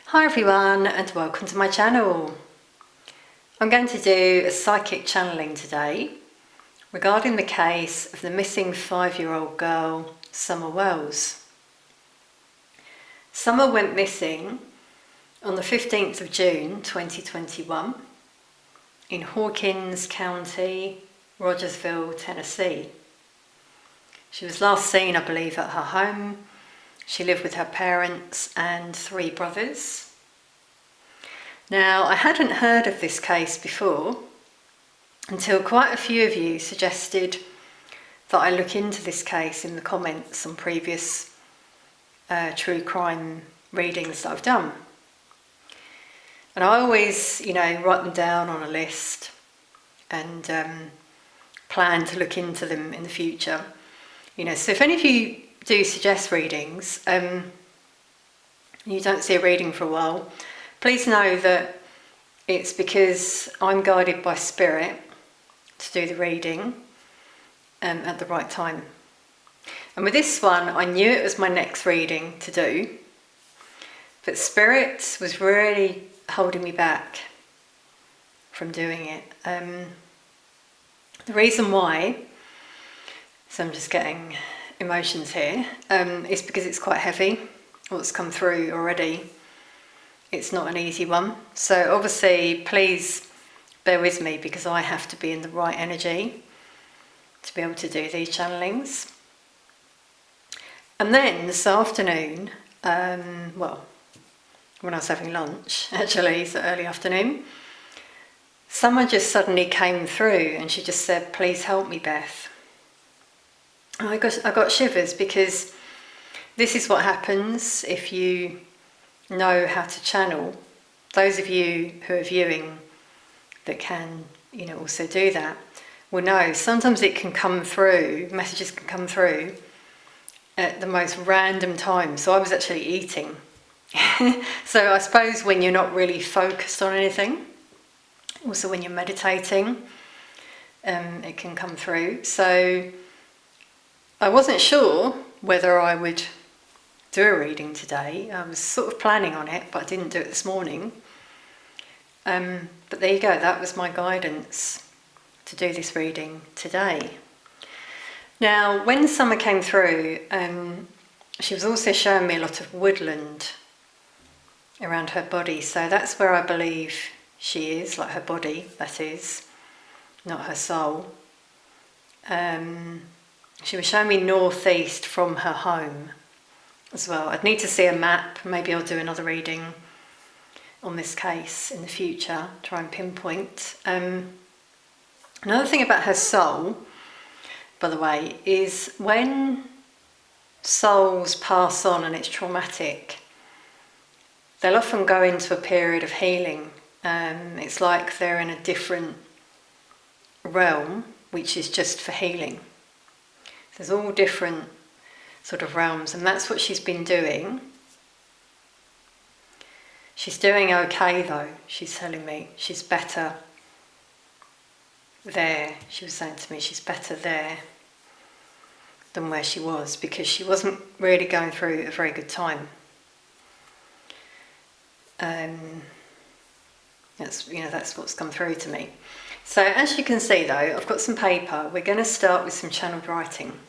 Hi everyone and welcome to my channel. I'm going to do a psychic channeling today regarding the case of the missing 5-year-old girl, Summer Wells. Summer went missing on the 15th of June 2021 in Hawkins County, Rogersville, Tennessee. She was last seen, I believe, at her home. She lived with her parents and 3 brothers. Now, I hadn't heard of this case before until quite a few of you suggested that I look into this case in the comments on previous true crime readings that I've done. And I always, write them down on a list and plan to look into them in the future. So if any of you do suggest readings, you don't see a reading for a while, please know that it's because I'm guided by spirit to do the reading at the right time. And with this one, I knew it was my next reading to do, but spirit was really holding me back from doing it. The reason why, so I'm just getting emotions here, is because it's quite heavy, what's come through already. It's not an easy one. So obviously, please bear with me because I have to be in the right energy to be able to do these channelings. And then this afternoon, when I was having lunch, actually, so early afternoon, someone just suddenly came through and she just said, "Please help me, Beth." And I got shivers because this is what happens if you know how to channel. Those of you who are viewing that can, also do that will know sometimes it can come through, messages can come through at the most random times. So I was actually eating. So I suppose when you're not really focused on anything, also when you're meditating, it can come through. So I wasn't sure whether I would do a reading today. I was sort of planning on it, but I didn't do it this morning. But there you go, that was my guidance to do this reading today. Now, when Summer came through, she was also showing me a lot of woodland around her body. So that's where I believe she is, like her body, that is, not her soul. She was showing me northeast from her home as well. I'd need to see a map. Maybe I'll do another reading on this case in the future, try and pinpoint. Another thing about her soul, by the way, is when souls pass on and it's traumatic, they'll often go into a period of healing. It's like they're in a different realm, which is just for healing. There's all different sort of realms, and that's what she's been doing. She's doing okay though, she's telling me. She's better there. She was saying to me she's better there than where she was because she wasn't really going through a very good time. That's what's come through to me. So as you can see though, I've got some paper. We're going to start with some channeled writing,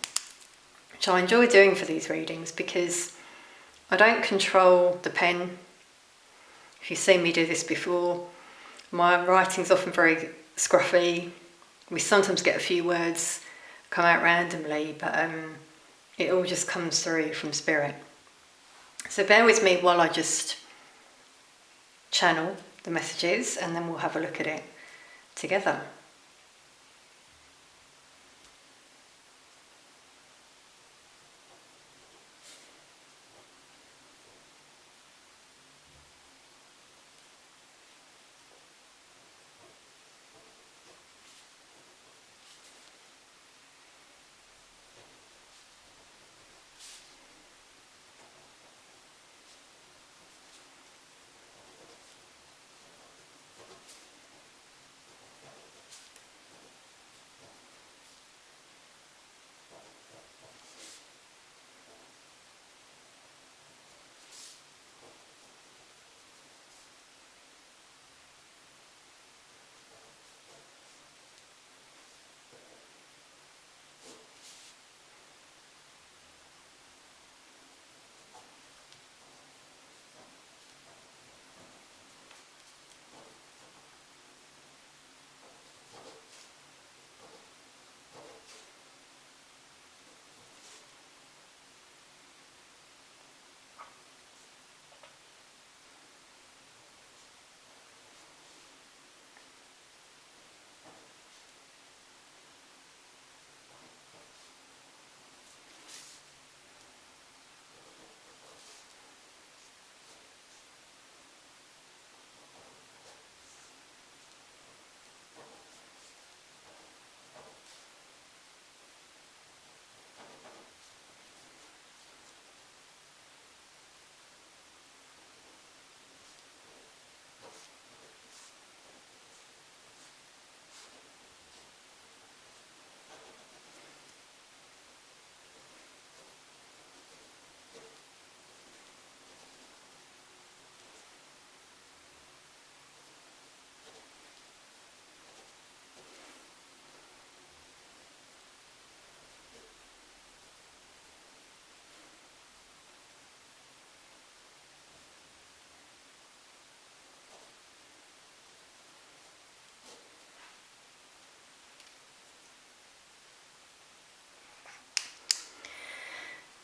which I enjoy doing for these readings because I don't control the pen. If you've seen me do this before, my writing's often very scruffy. We sometimes get a few words come out randomly, but it all just comes through from spirit. So bear with me while I just channel the messages and then we'll have a look at it together.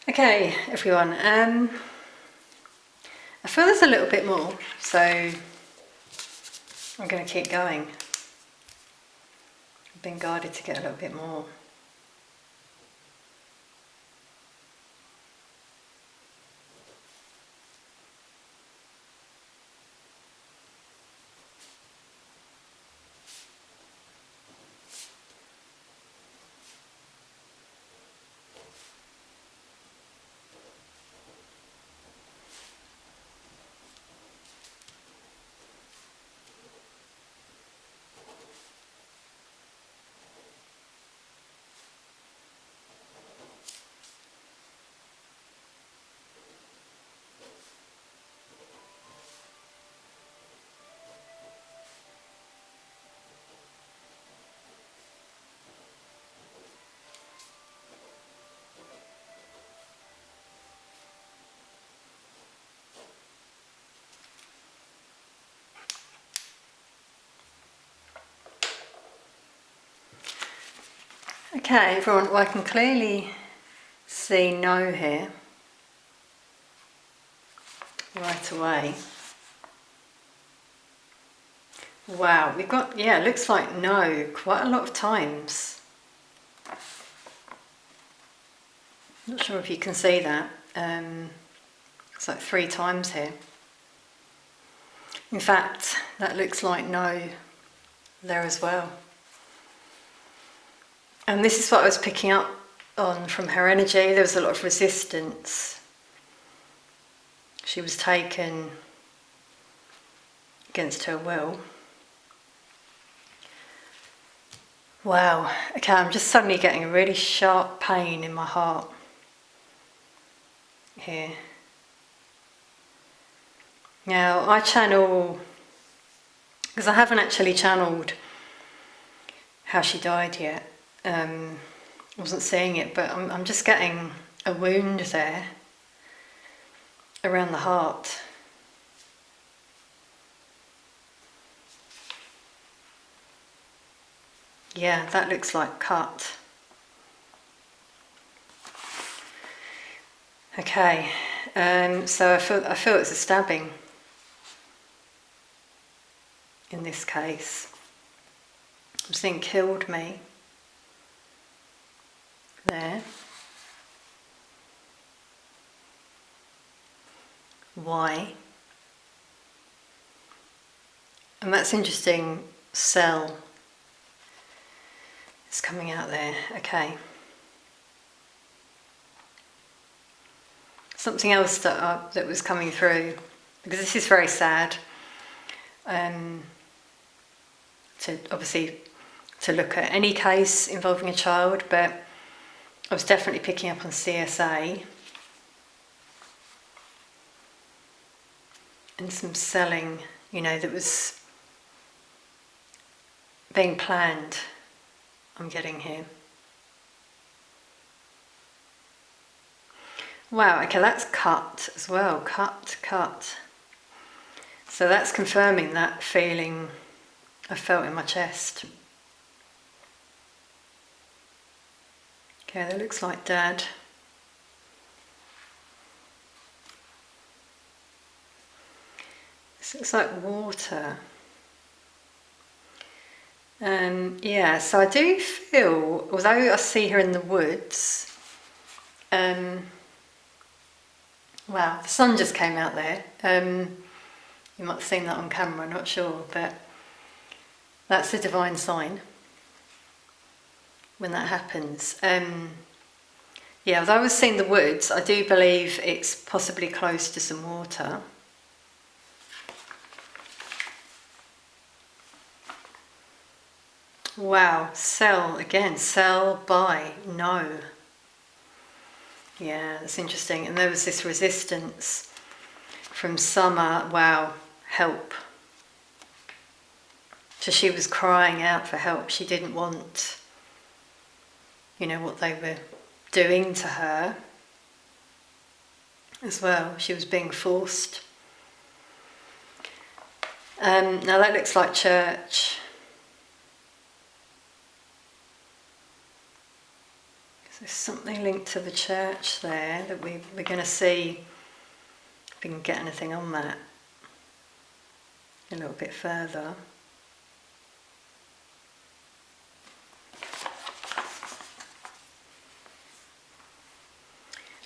Okay, everyone. I feel there's a little bit more, so I'm going to keep going. I've been guided to get a little bit more. Okay, everyone, well, I can clearly see no here right away. Wow, we've got, yeah, it looks like no quite a lot of times. Not sure if you can see that. It's like 3 times here. In fact, that looks like no there as well. And this is what I was picking up on from her energy. There was a lot of resistance. She was taken against her will. Wow, okay, I'm just suddenly getting a really sharp pain in my heart here. Now, I channel, because I haven't actually channeled how she died yet. I wasn't seeing it, but I'm just getting a wound there around the heart. Yeah, that looks like cut. Okay, so I feel it's a stabbing in this case. I'm seeing killed me there. Why? And that's interesting. Cell is coming out there. Okay. Something else that was coming through, because this is very sad. To look at any case involving a child, but I was definitely picking up on CSA and some selling, that was being planned. I'm getting here. Wow, okay, that's cut as well. Cut. So that's confirming that feeling I felt in my chest. Okay, that looks like Dad. This looks like water. Yeah, so I do feel, although I see her in the woods, wow, the sun just came out there. You might have seen that on camera, not sure, but that's a divine sign when that happens. Yeah, although I was seeing the woods, I do believe it's possibly close to some water. Wow, sell again, sell, buy, no. Yeah, that's interesting. And there was this resistance from Summer, wow, help. So she was crying out for help. She didn't want, what they were doing to her as well. She was being forced. Now that looks like church. There's something linked to the church there that we're going to see if we can get anything on that a little bit further.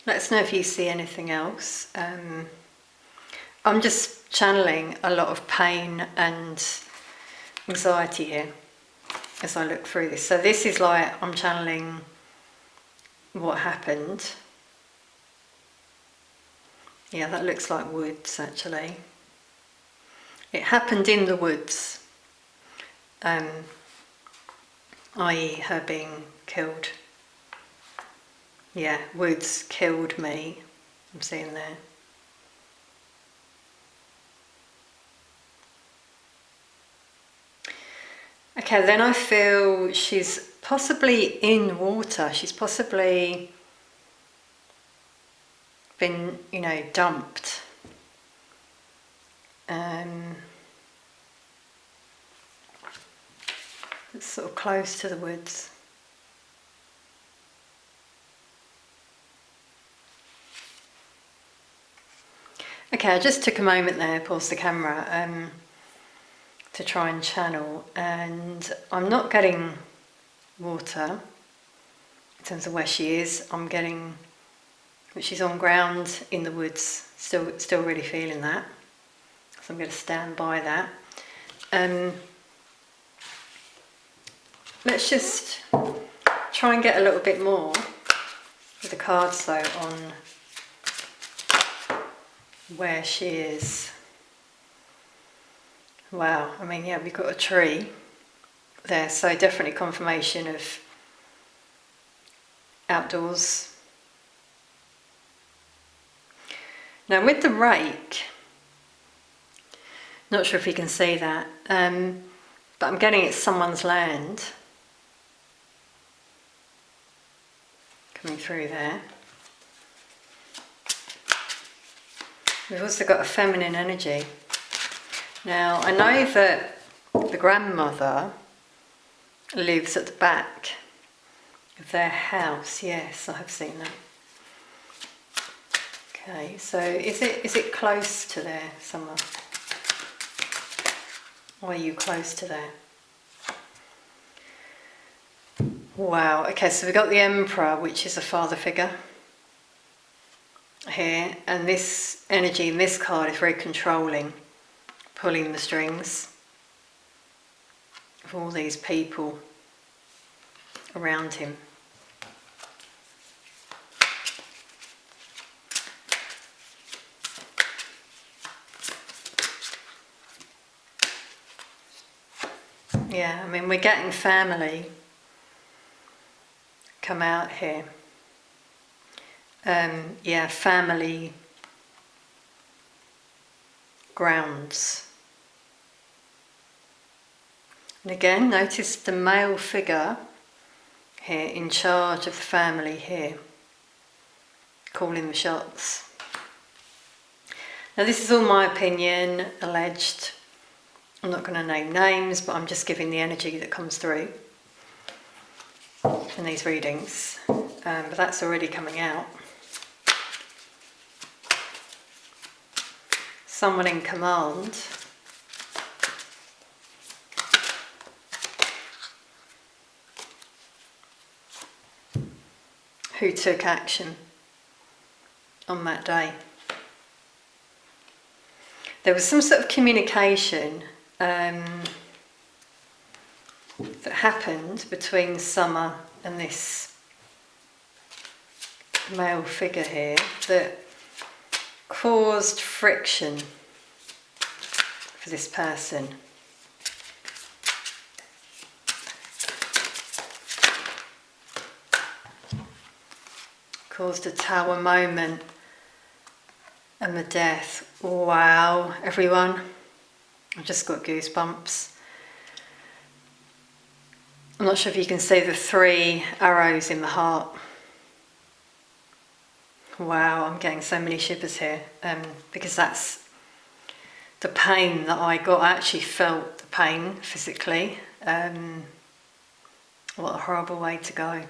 Let us know if you see anything else. I'm just channeling a lot of pain and anxiety here as I look through this. So this is like I'm channeling what happened. Yeah, that looks like woods actually. It happened in the woods, i.e. her being killed. Yeah, woods killed me, I'm seeing there. Okay, then I feel she's possibly in water. She's possibly been, dumped. It's sort of close to the woods. Okay, I just took a moment there, paused the camera, to try and channel, and I'm not getting water in terms of where she is. I'm getting, she's on ground in the woods, still really feeling that. So I'm going to stand by that. Let's just try and get a little bit more with the cards though on where she is. Wow, I mean, yeah, we've got a tree there, so definitely confirmation of outdoors. Now with the rake, not sure if you can see that, but I'm getting it's someone's land coming through there. We've also got a feminine energy. Now, I know that the grandmother lives at the back of their house. Yes, I have seen that. Okay, so is it close to there somewhere? Or are you close to there? Wow, okay, so we've got the Emperor, which is a father figure here, and this energy in this card is very controlling, pulling the strings of all these people around him. Yeah, I mean, we're getting family come out here. Yeah, family grounds. And again, notice the male figure here in charge of the family here, calling the shots. Now this is all my opinion, alleged. I'm not going to name names, but I'm just giving the energy that comes through in these readings. But that's already coming out. Someone in command. Who took action on that day. There was some sort of communication that happened between Summer and this male figure here that caused friction for this person. Caused a tower moment and the death. Wow, everyone, I've just got goosebumps. I'm not sure if you can see the 3 arrows in the heart. Wow, I'm getting so many shivers here, because that's the pain that I got. I actually felt the pain physically. What a horrible way to go.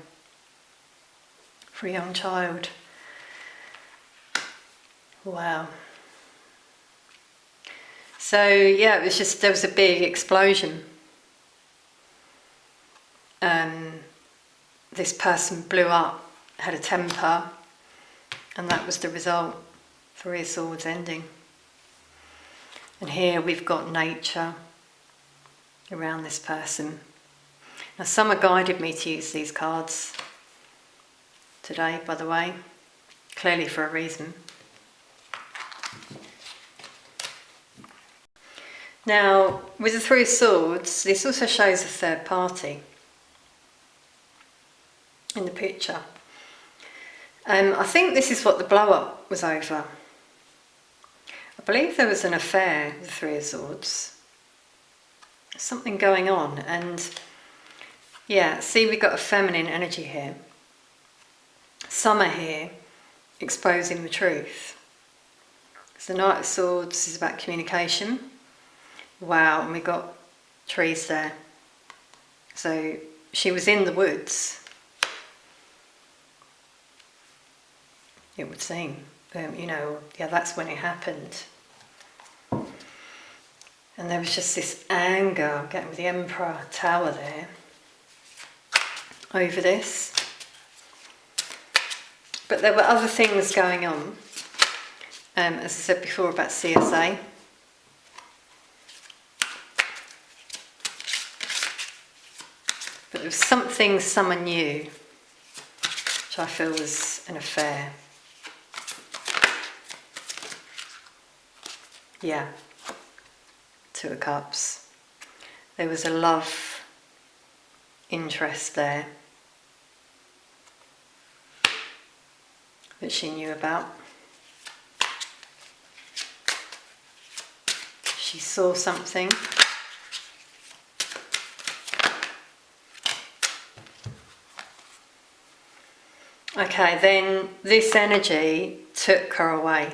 for a young child. Wow. So yeah, there was a big explosion. This person blew up, had a temper, and that was the result. Three of Swords ending. And here we've got nature around this person. Now Summer guided me to use these cards today, by the way, clearly for a reason. Now, with the Three of Swords, this also shows a third party in the picture. I think this is what the blow-up was over. I believe there was an affair with the Three of Swords. There's something going on, and yeah, see, we've got a feminine energy here. Summer here, exposing the truth. So the Knight of Swords is about communication. Wow, and we got trees there. So she was in the woods, it would seem. Yeah, that's when it happened. And there was just this anger, getting with the Emperor Tower there, over this. But there were other things going on, as I said before about CSA. But there was something someone knew, which I feel was an affair. Yeah, Two of Cups. There was a love interest there that she knew about. She saw something. Okay, then this energy took her away.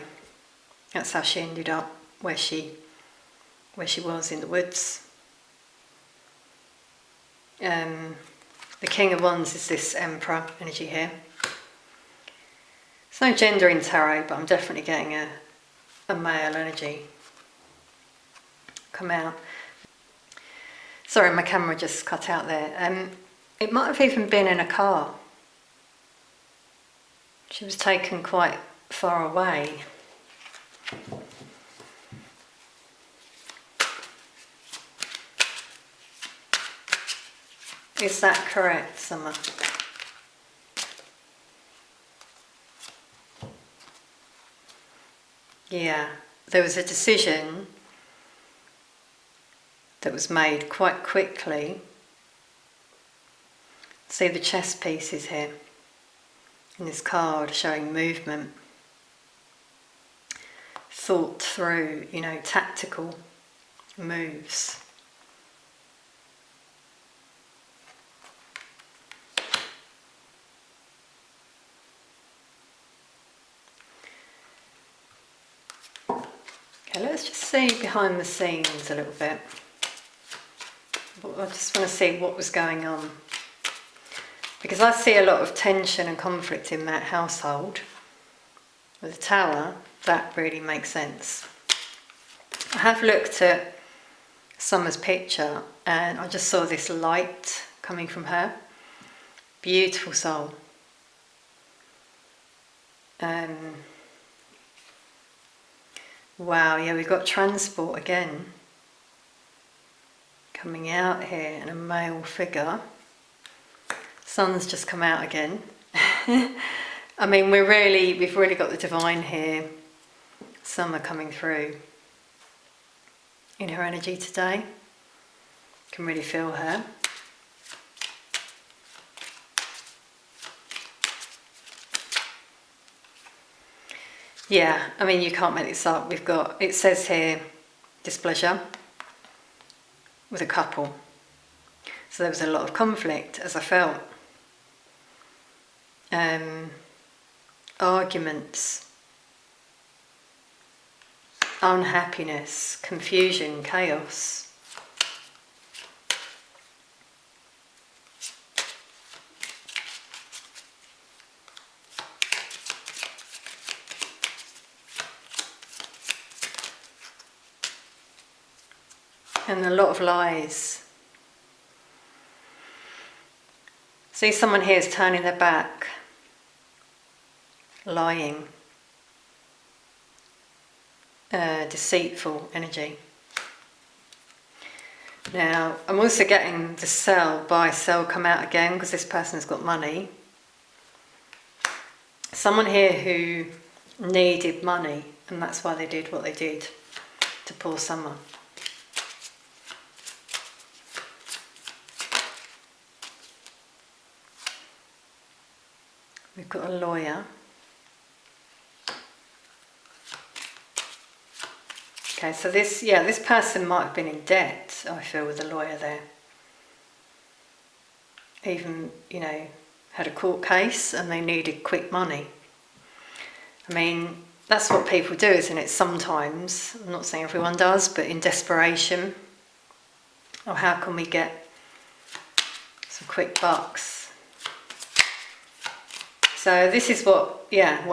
That's how she ended up where she was in the woods. The King of Wands is this Emperor energy here. There's no gender in tarot, but I'm definitely getting a male energy come out. Sorry, my camera just cut out there. It might have even been in a car. She was taken quite far away. Is that correct, Summer? Yeah, there was a decision that was made quite quickly. See the chess pieces here in this card showing movement, thought through, tactical moves. Okay, let's just see behind the scenes a little bit. I just want to see what was going on, because I see a lot of tension and conflict in that household. With the Tower, that really makes sense. I have looked at Summer's picture and I just saw this light coming from her. Beautiful soul. Wow, yeah, we've got transport again coming out here, and a male figure. Sun's just come out again. I mean, we've really got the divine here. Summer coming through in her energy today. Can really feel her. Yeah, I mean, you can't make this up. It says here, displeasure with a couple. So there was a lot of conflict, as I felt. Arguments, unhappiness, confusion, chaos. and a lot of lies. See, someone here is turning their back, lying, deceitful energy. Now, I'm also getting the sell, buy, sell come out again because this person's got money. Someone here who needed money, and that's why they did what they did to poor summer. We've got a lawyer. Okay, so this person might have been in debt, I feel, with the lawyer there. Even, had a court case and they needed quick money. I mean, that's what people do, isn't it? Sometimes, I'm not saying everyone does, but in desperation, or how can we get some quick bucks? So this is what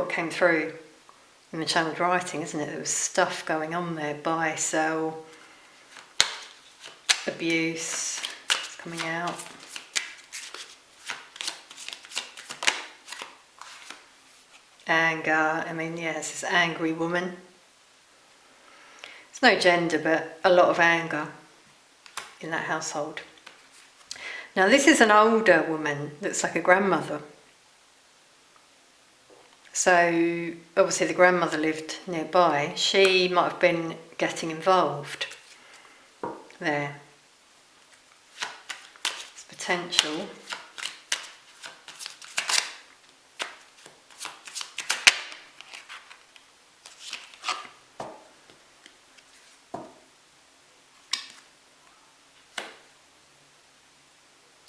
came through in the channeled writing, isn't it? There was stuff going on there, buy, sell, abuse, it's coming out. Anger, it's this angry woman. It's no gender, but a lot of anger in that household. Now this is an older woman that's like a grandmother. So obviously the grandmother lived nearby. She might have been getting involved there. It's potential.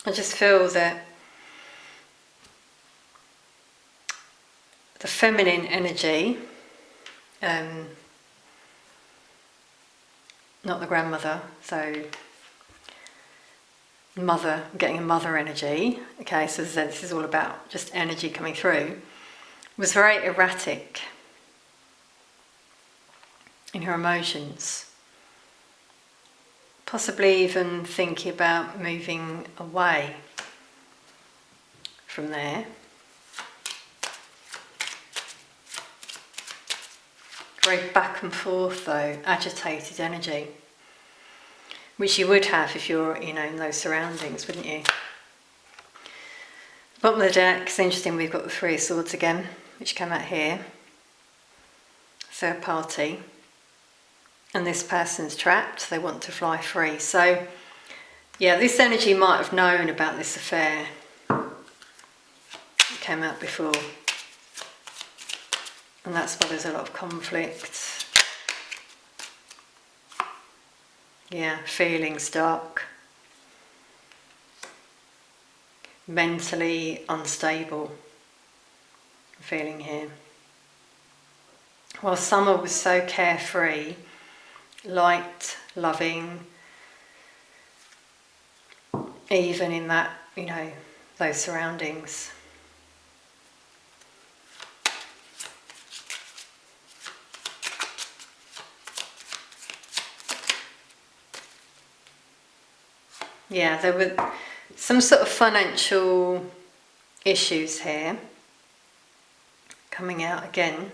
I just feel that the feminine energy, not the grandmother, so mother, getting a mother energy, okay, so as I said, this is all about just energy coming through, was very erratic in her emotions. Possibly even thinking about moving away from there. Very back and forth though, agitated energy. Which you would have if you're, in those surroundings, wouldn't you? Bottom of the deck, it's interesting, we've got the Three of Swords again, which came out here. Third party. And this person's trapped, they want to fly free. So, this energy might have known about this affair. It came out before. And that's why there's a lot of conflict. Feeling stuck. Mentally unstable. Feeling here. While summer was so carefree, light, loving, even in that, those surroundings. There were some sort of financial issues here coming out again.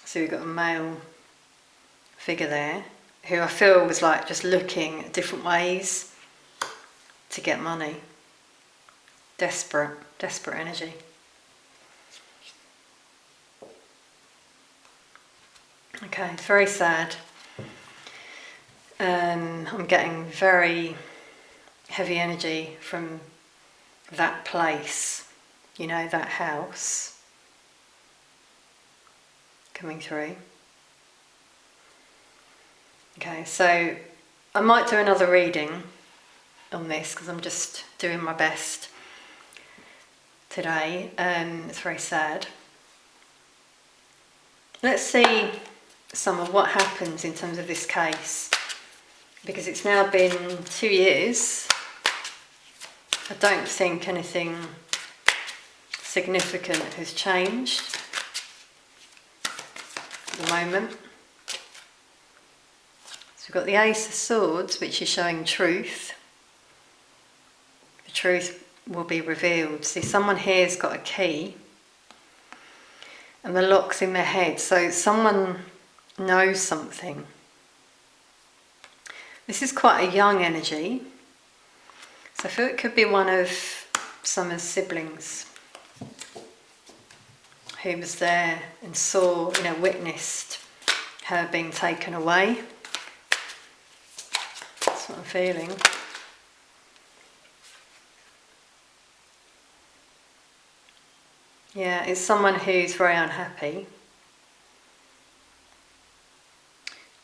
So we've got a male figure there who I feel was like just looking at different ways to get money. Desperate energy. Okay, it's very sad. I'm getting very heavy energy from that place, that house. Coming through. Okay, so I might do another reading on this because I'm just doing my best today. It's very sad. Let's see some of what happens in terms of this case, because it's now been 2 years. I don't think anything significant has changed at the moment. we've got the Ace of Swords, which is showing truth. The truth will be revealed. See, someone here's got a key and the lock's in their head, so someone knows something. This is quite a young energy, so I feel it could be one of Summer's siblings who was there and saw, witnessed her being taken away. That's what I'm feeling. Yeah, it's someone who's very unhappy.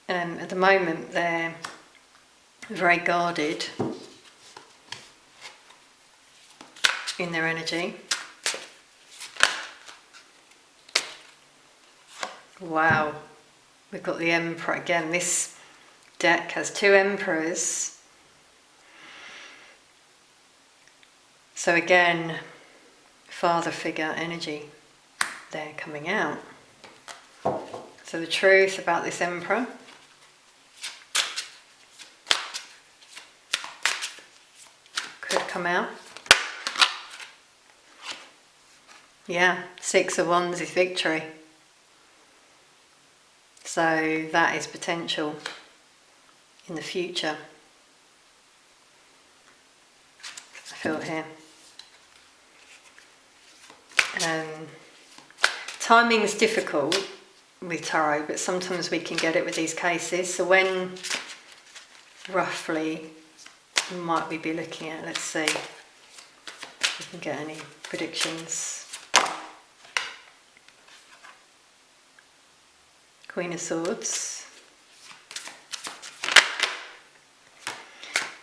At the moment they're very guarded in their energy. Wow, we've got the Emperor again. This deck has two Emperors. So again, father figure energy there coming out. So the truth about this Emperor. Could come out. Yeah, Six of Wands is victory. So that is potential in the future. I feel here. Timing is difficult with tarot, but sometimes we can get it with these cases. So when roughly might we be looking at? Let's see if we can get any predictions. Queen of Swords.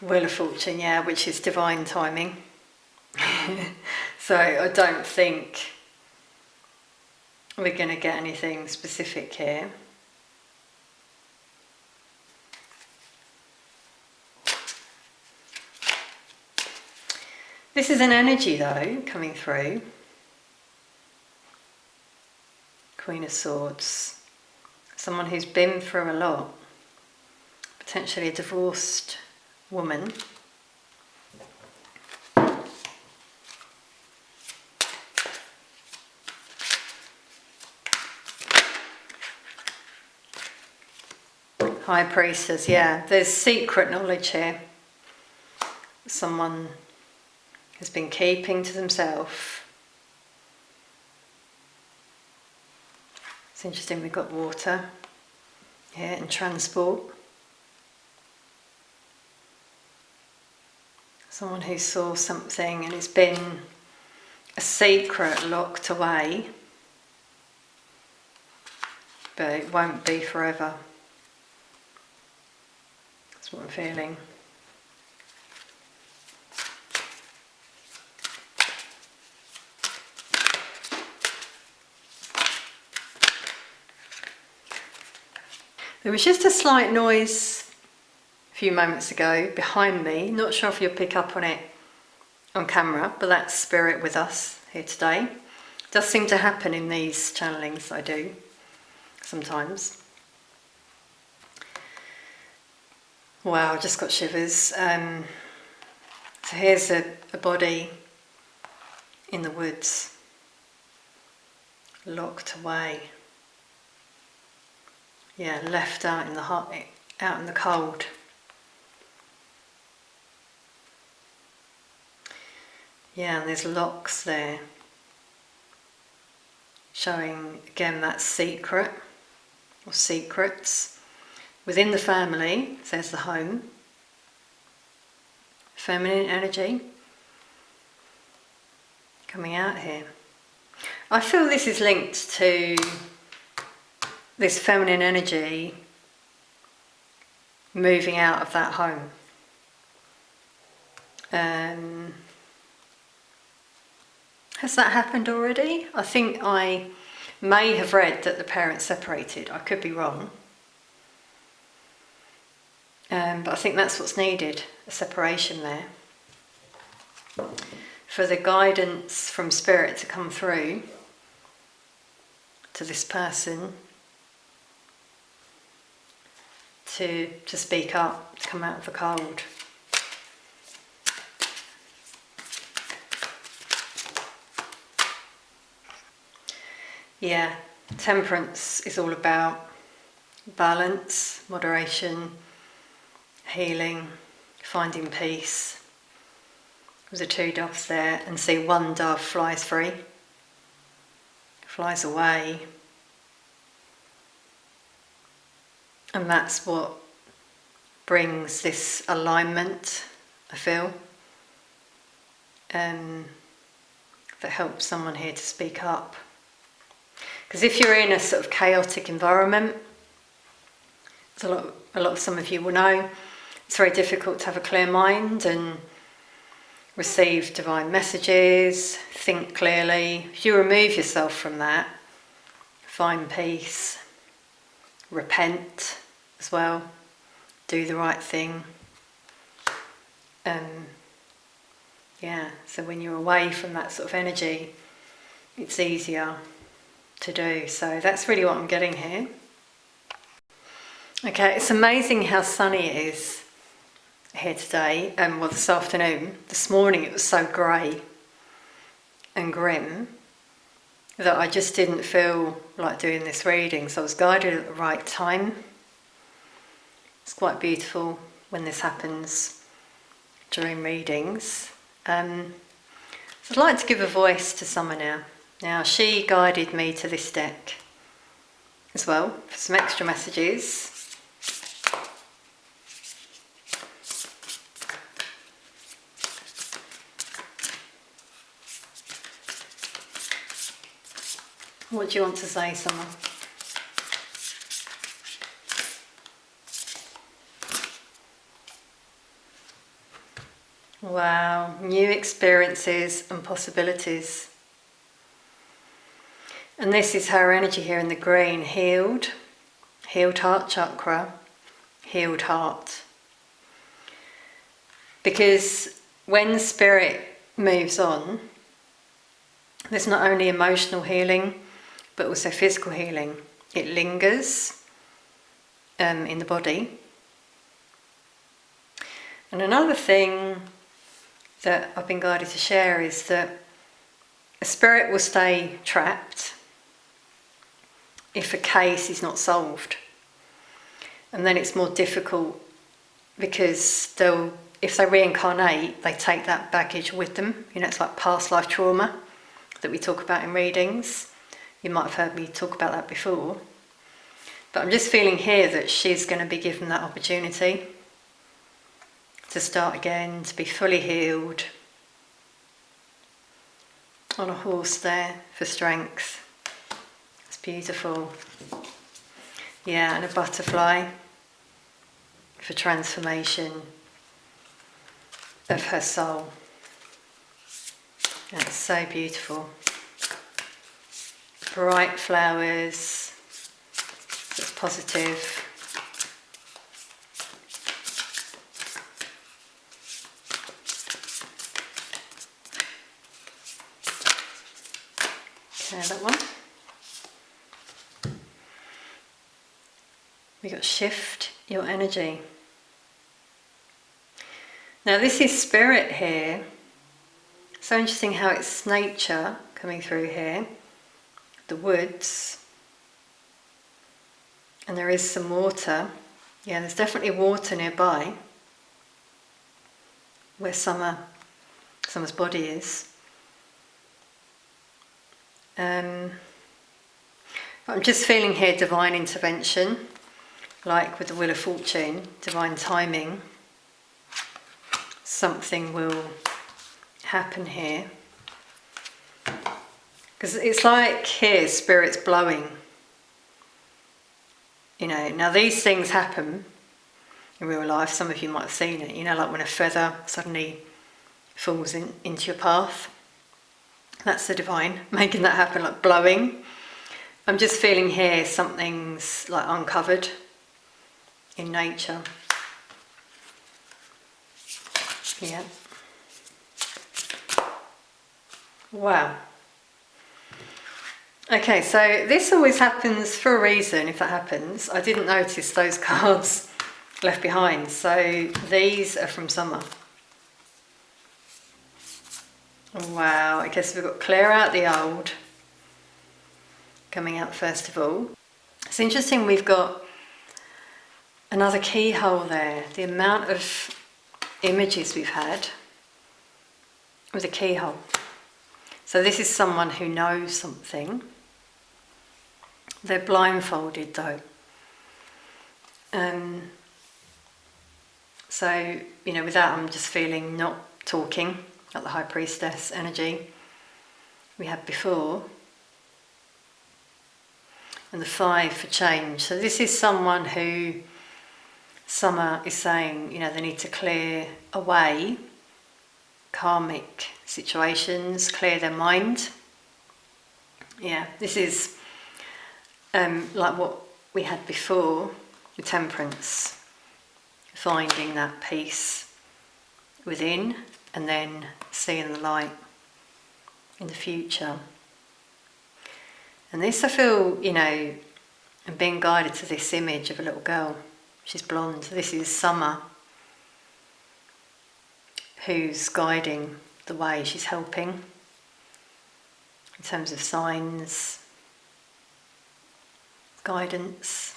Wheel of Fortune, yeah, which is divine timing. So I don't think we're going to get anything specific here. This is an energy though coming through. Queen of Swords. Someone who's been through a lot. Potentially a divorced woman. High Priestess, yeah. There's secret knowledge here. Someone has been keeping to themselves. It's interesting, we've got water here and transport. Someone who saw something and it's been a secret locked away, but it won't be forever. That's what I'm feeling. There was just a slight noise a few moments ago behind me. Not sure if you'll pick up on it on camera, but that's spirit with us here today. It does seem to happen in these channelings I do sometimes. Wow, I just got shivers. So here's a body in the woods, locked away. Yeah, left out in the hot, out in the cold. Yeah, and there's locks there, showing again that secret or secrets within the family. There's the home, feminine energy coming out here. I feel this is linked to this feminine energy moving out of that home. Has that happened already? I think I may have read that the parents separated. I could be wrong. But I think that's what's needed, a separation there. For the guidance from spirit to come through to this person to speak up, to come out of the cold. Yeah, temperance is all about balance, moderation, healing, finding peace. There's the two doves there, and see one dove flies free, flies away. And that's what brings this alignment, I feel, that helps someone here to speak up. Because if you're in a sort of chaotic environment, as a lot of some of you will know, it's very difficult to have a clear mind and receive divine messages, think clearly. If you remove yourself from that, find peace, repent as well, do the right thing. So when you're away from that sort of energy, it's easier to do. So that's really what I'm getting here. Okay, it's amazing how sunny it is here today, well, this afternoon. This morning it was so grey and grim that I just didn't feel like doing this reading, so I was guided at the right time. It's quite beautiful when this happens during readings. So I'd like to give a voice to someone now. Now, she guided me to this deck as well for some extra messages. What do you want to say, Summer? Wow, new experiences and possibilities. And this is her energy here in the green, healed heart chakra, healed heart. Because when spirit moves on, there's not only emotional healing, but also physical healing. It lingers in the body. And another thing that I've been guided to share is that a spirit will stay trapped if a case is not solved. And then it's more difficult because if they reincarnate, they take that baggage with them. You know, it's like past life trauma that we talk about in readings. You might have heard me talk about that before. But I'm just feeling here that she's going to be given that opportunity to start again, to be fully healed. On a horse there for strength. It's beautiful. Yeah, and a butterfly for transformation of her soul. That's so beautiful. Bright flowers, it's positive. Okay, that one. We got shift your energy. Now this is spirit here. So interesting how it's nature coming through here. The woods. And there is some water. Yeah, there's definitely water nearby where Summer's body is. But I'm just feeling here divine intervention, like with the Wheel of Fortune, divine timing. Something will happen here. Because it's like here, spirit's blowing. You know, now these things happen in real life. Some of you might have seen it, you know, like when a feather suddenly falls into your path. That's the divine, making that happen, like blowing. I'm just feeling here something's like uncovered in nature. Yeah. Wow. Okay, so this always happens for a reason, if that happens. I didn't notice those cards left behind. So these are from summer. Wow, I guess we've got clear out the old coming out first of all. It's interesting, we've got another keyhole there. The amount of images we've had with a keyhole. So this is someone who knows something. They're blindfolded though. So, with that I'm just feeling not talking, like the High Priestess energy we had before. And the 5 for change. So this is someone who Summer is saying, they need to clear away karmic situations, clear their mind. Yeah, this is like what we had before with Temperance, finding that peace within and then seeing the light in the future. And this, I feel, I'm being guided to this image of a little girl. She's blonde. This is Summer, who's guiding the way. She's helping in terms of signs, guidance.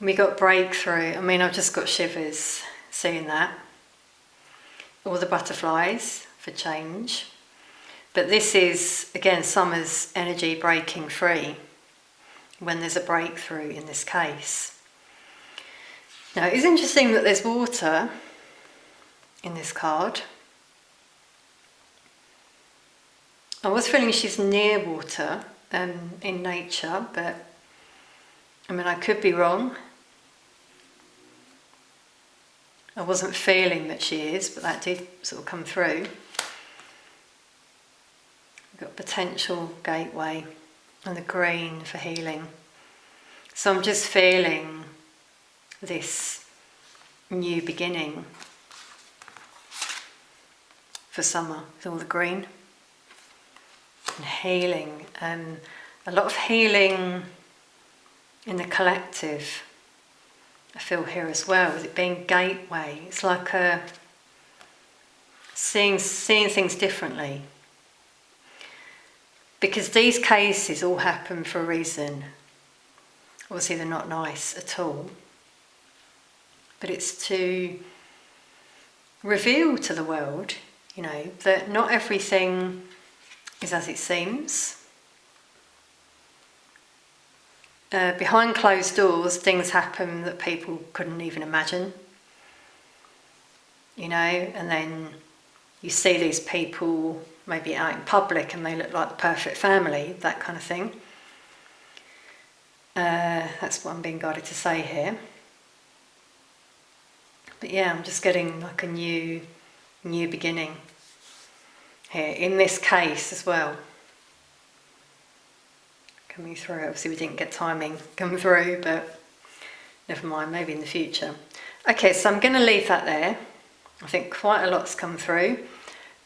We got breakthrough. I've just got shivers seeing that. All the butterflies for change. But this is, again, Summer's energy breaking free when there's a breakthrough in this case. Now, it's interesting that there's water in this card. I was feeling she's near water in nature, but I could be wrong. I wasn't feeling that she is, but that did sort of come through. We've got potential gateway and the green for healing. So I'm just feeling this new beginning for Summer with all the green and healing. A lot of healing in the collective I feel here as well, with it being gateway. It's like seeing things differently. Because these cases all happen for a reason. Obviously they're not nice at all. But it's to reveal to the world, that not everything is as it seems. Behind closed doors, things happen that people couldn't even imagine. And then you see these people maybe out in public and they look like the perfect family, that kind of thing. That's what I'm being guided to say here. But yeah, I'm just getting like a new beginning here, in this case as well. Coming through. Obviously we didn't get timing come through, but never mind, maybe in the future. Okay, so I'm going to leave that there. I think quite a lot's come through.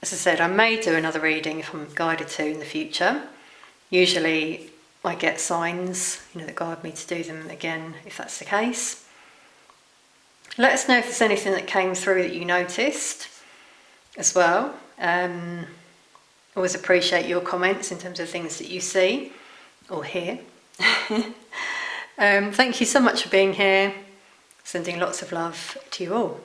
As I said, I may do another reading if I'm guided to in the future. Usually I get signs, that guide me to do them again if that's the case. Let us know if there's anything that came through that you noticed as well. Always appreciate your comments in terms of things that you see or hear. Thank you so much for being here. Sending lots of love to you all.